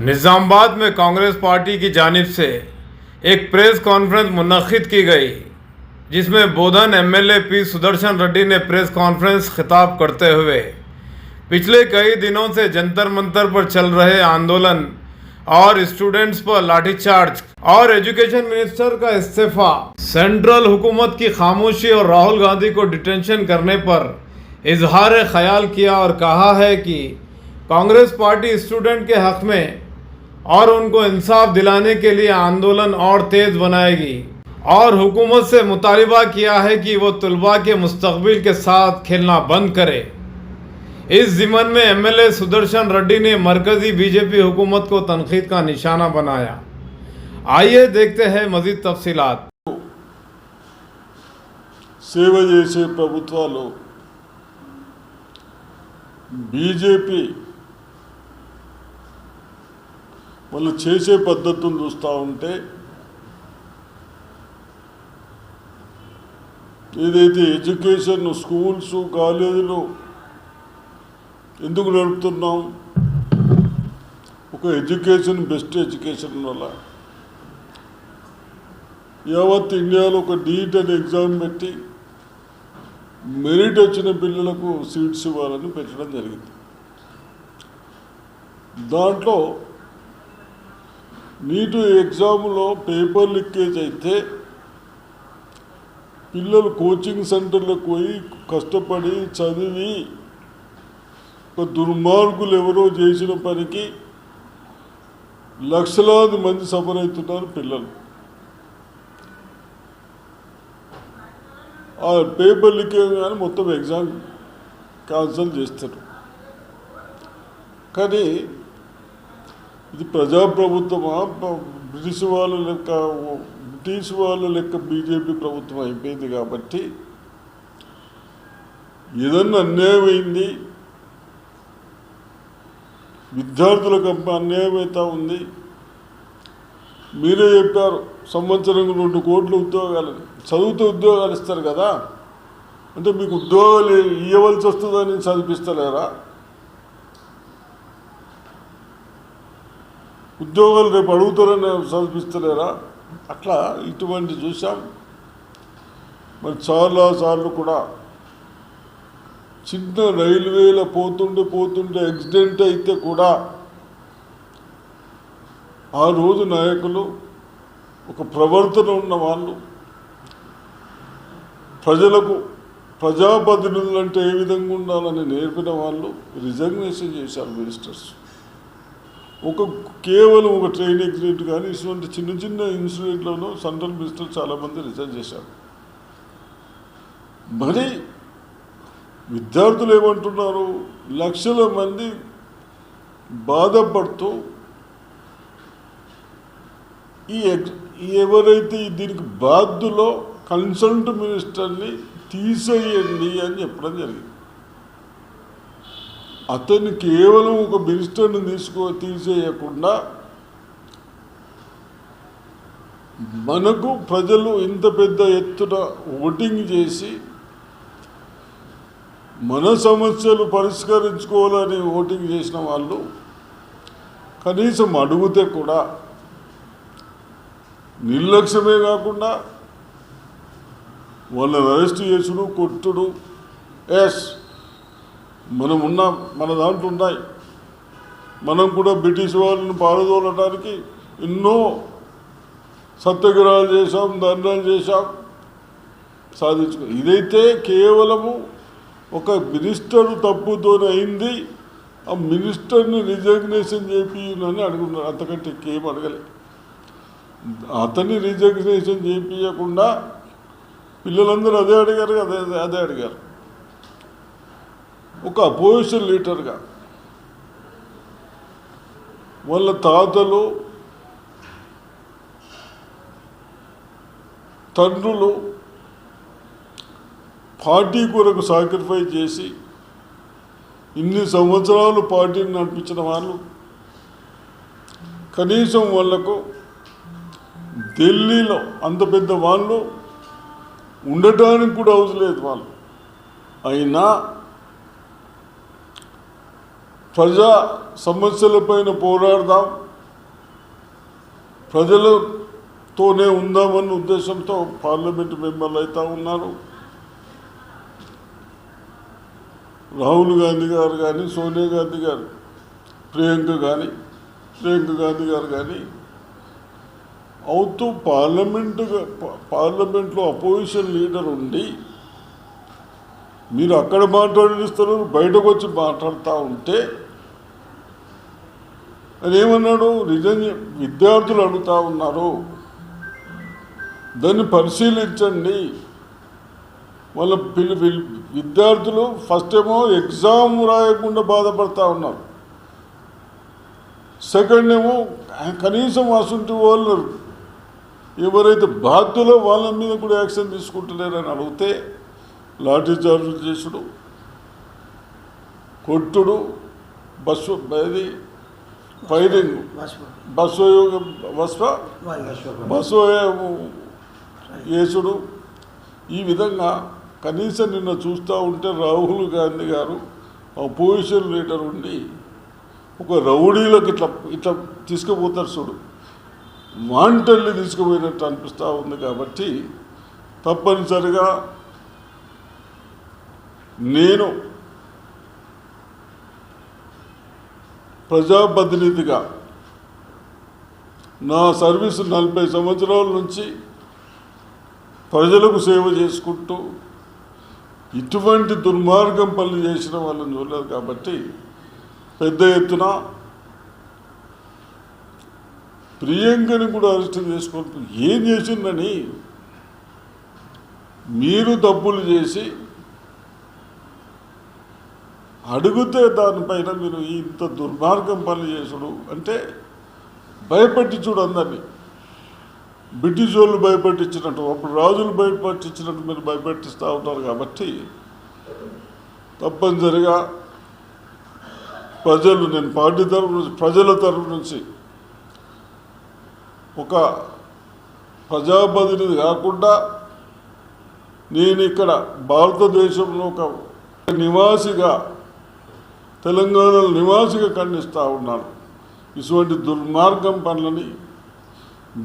निज़ामाबाद में कांग्रेस पार्टी की जानिब से एक प्रेस कॉन्फ्रेंस मुनक्किद की गई, जिसमें बोधन एमएलए पी सुदर्शन रेड्डी ने प्रेस कॉन्फ्रेंस खिताब करते हुए पिछले कई दिनों से जंतर मंतर पर चल रहे आंदोलन और स्टूडेंट्स पर लाठीचार्ज और एजुकेशन मिनिस्टर का इस्तीफा, सेंट्रल हुकूमत की खामोशी और राहुल गांधी को डिटेंशन करने पर इजहार ख्याल किया और कहा है कि कांग्रेस पार्टी स्टूडेंट के हक में और उनको इंसाफ दिलाने के लिए आंदोलन और तेज बनाएगी और हुकूमत से मुतालिबा किया है कि वो तलबा के मुस्तकबिल के साथ खेलना बंद करे। इस ज़िमन में एमएलए सुदर्शन रेड्डी ने मरकजी बीजेपी हुकूमत को तनकीद का निशाना बनाया। आइए देखते हैं मजीद तफसीलात। సేవ చేసే ప్రభుత్వాలు బీజేపీ వాళ్ళు చేసే పద్ధతులు చూస్తూ ఉంటే ఏదైతే ఎడ్యుకేషన్ స్కూల్స్ కాలేజీలు ఎందుకు నడుపుతున్నాం, ఒక ఎడ్యుకేషన్ బెస్ట్ ఎడ్యుకేషన్ వల్ల యావత్ ఇండియాలో ఒక నీట్ అనే ఎగ్జామ్ పెట్టి మెరిట్ వచ్చిన పిల్లలకు సీట్స్ ఇవ్వాలని పెట్టడం జరిగింది. దాంట్లో నీట్ ఎగ్జామ్లో పేపర్ లీకేజ్ అయితే పిల్లలు కోచింగ్ సెంటర్లకు పోయి కష్టపడి చదివి ఒక దుర్మార్గులు ఎవరో చేసిన పనికి లక్షలాది మంది సఫర్ అవుతున్నారు పిల్లలు. ఆ పేపర్ లీకేజ్ కానీ మొత్తం ఎగ్జామ్ క్యాన్సిల్ చేస్తారు. కానీ ఇది ప్రజాప్రభుత్వమా, బ్రిటిష్ వాళ్ళ లెక్క బీజేపీ ప్రభుత్వం అయిపోయింది. కాబట్టి ఏదన్నా అన్యాయం అయింది, విద్యార్థులకు అన్యాయం అవుతూ ఉంది. మీరే చెప్పారు సంవత్సరం 2 కోట్ల ఉద్యోగాలు, చదువుతూ ఉద్యోగాలు ఇస్తారు కదా, అంటే మీకు ఉద్యోగాలు ఇవ్వవలసి వస్తుందని చదివిస్తలేరా? ఉద్యోగాలు రేపు అడుగుతారని చదివిస్తలేరా? అట్లా ఇటువంటి చూసాం. మరి చాలాసార్లు కూడా చిన్న రైల్వేలో పోతుంటే యాక్సిడెంట్ అయితే కూడా ఆ రోజు నాయకులు, ఒక ప్రవర్తన ఉన్న వాళ్ళు, ప్రజలకు ప్రజాప్రతినిధులు అంటే ఏ విధంగా ఉండాలని నేర్పిన వాళ్ళు రిజగ్నేషన్ చేశారు మినిస్టర్స్. కేవలం ఒక ట్రైన్ యాక్సిడెంట్ కానీ ఇటువంటి చిన్న చిన్న ఇన్సిడెంట్లను సెంట్రల్ మినిస్టర్ చాలామంది రిజైన్ చేశారు. మరి విద్యార్థులు ఏమంటున్నారు, లక్షల మంది బాధపడుతూ ఎవరైతే దీనికి బాధ్యులో కన్సల్ట్ మినిస్టర్ని తీసేయండి అని చెప్పడం జరిగింది. అతన్ని కేవలం ఒక మినిస్టర్ని తీసేయకుండా మనకు ప్రజలు ఇంత పెద్ద ఎత్తున ఓటింగ్ చేసి మన సమస్యలు పరిష్కరించుకోవాలని ఓటింగ్ చేసిన వాళ్ళు కనీసం అడిగితే కూడా నిర్లక్ష్యమే కాకుండా వాళ్ళని అరెస్ట్ చేసుడు, కొట్టుడు. మన దాంట్లో ఉన్నాయి. మనం కూడా బ్రిటిష్ వాళ్ళని పారదోలడానికి ఎన్నో సత్యాగ్రహాలు చేశాం, ధర్నాలు చేశాం, సాధించుకో. ఇదైతే కేవలము ఒక మినిస్టర్ తప్పుతోనే అయింది. ఆ మినిస్టర్ని రిజగ్నేషన్ చేపియని అడుగున్నారు, అంతకంటే ఇంకేం అడగలే. అతన్ని రిజగ్నేషన్ చేపించకుండా పిల్లలందరూ అదే అడిగారు. ఒక అపోజిషన్ లీడర్గా వాళ్ళ తాతలు, తండ్రులు పార్టీ కొరకు సాక్రిఫైస్ చేసి ఇన్ని సంవత్సరాలు పార్టీని నడిపించిన వాళ్ళు కనీసం వాళ్లకు ఢిల్లీలో అంత పెద్ద వాళ్ళు ఉండటానికి కూడా అవసరం లేదు. వాళ్ళు అయినా ప్రజా సమస్యలపైన పోరాడదాం, ప్రజలతోనే ఉందామన్న ఉద్దేశంతో పార్లమెంటు మెంబర్లు అవుతా ఉన్నారు. రాహుల్ గాంధీ గారు కానీ, సోనియా గాంధీ గారు, ప్రియాంక గాంధీ గారు కానీ అవుతూ పార్లమెంట్లో అపోజిషన్ లీడర్ ఉండి మీరు అక్కడ మాట్లాడిస్తారు, బయటకు వచ్చి మాట్లాడుతూ ఉంటే అదేమన్నాడు, నిజంగా విద్యార్థులు అడుగుతూ ఉన్నారు, దాన్ని పరిశీలించండి. వాళ్ళ విద్యార్థులు ఫస్ట్ ఏమో ఎగ్జామ్ రాయకుండా బాధపడతా ఉన్నారు, సెకండ్ ఏమో కనీసం అసంటి వాళ్ళు ఎవరైతే బాధ్యులో వాళ్ళ మీద కూడా యాక్షన్ తీసుకుంటలేరని అడిగితే లాఠీ చార్జులు చేసుడు, కొట్టుడు, ఫైరింగ్, బస్సు వేసుడు. ఈ విధంగా కనీసం నిన్న చూస్తూ ఉంటే రాహుల్ గాంధీ గారు అపోజిషన్ లీడర్ ఉండి ఒక రౌడీలకు ఇట్లా తీసుకుపోతారు చూడు, వాంటల్ని తీసుకుపోయినట్టు అనిపిస్తూ ఉంది. కాబట్టి తప్పనిసరిగా నేను ప్రజాప్రతినిధిగా నా సర్వీసు 40 సంవత్సరాల నుంచి ప్రజలకు సేవ చేసుకుంటూ ఇటువంటి దుర్మార్గం పనులు చేసిన వాళ్ళని చూడలేదు. కాబట్టి పెద్ద ఎత్తున ప్రియాంకని కూడా అరెస్ట్ చేసుకుంటూ ఏం చేసిందని మీరు తప్పులు చేసి అడిగితే దానిపైన మీరు ఇంత దుర్మార్గం పనులు చేసుడు అంటే భయపెట్టించుడు. అందరినీ బ్రిటిష్ వాళ్ళు భయపెట్టించినట్టు, అప్పుడు రాజులు భయపెట్టించినట్టు మీరు భయపెట్టిస్తూ ఉంటారు. కాబట్టి తప్పనిసరిగా నేను పార్టీ తరఫు నుంచి, ప్రజల తరఫు నుంచి ఒక ప్రజాప్రతినిధి కాకుండా నేను ఇక్కడ భారతదేశంలో ఒక నివాసిగా, తెలంగాణలో నివాసిగా ఖండిస్తూ ఉన్నాను. ఇటువంటి దుర్మార్గం పనులని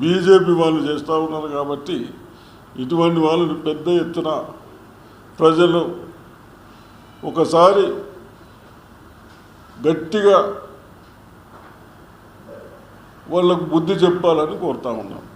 బీజేపీ వాళ్ళు చేస్తూ ఉన్నారు. కాబట్టి ఇటువంటి వాళ్ళని పెద్ద ఎత్తున ప్రజలు ఒకసారి గట్టిగా వాళ్ళకు బుద్ధి చెప్పాలని కోరుతా ఉన్నాను.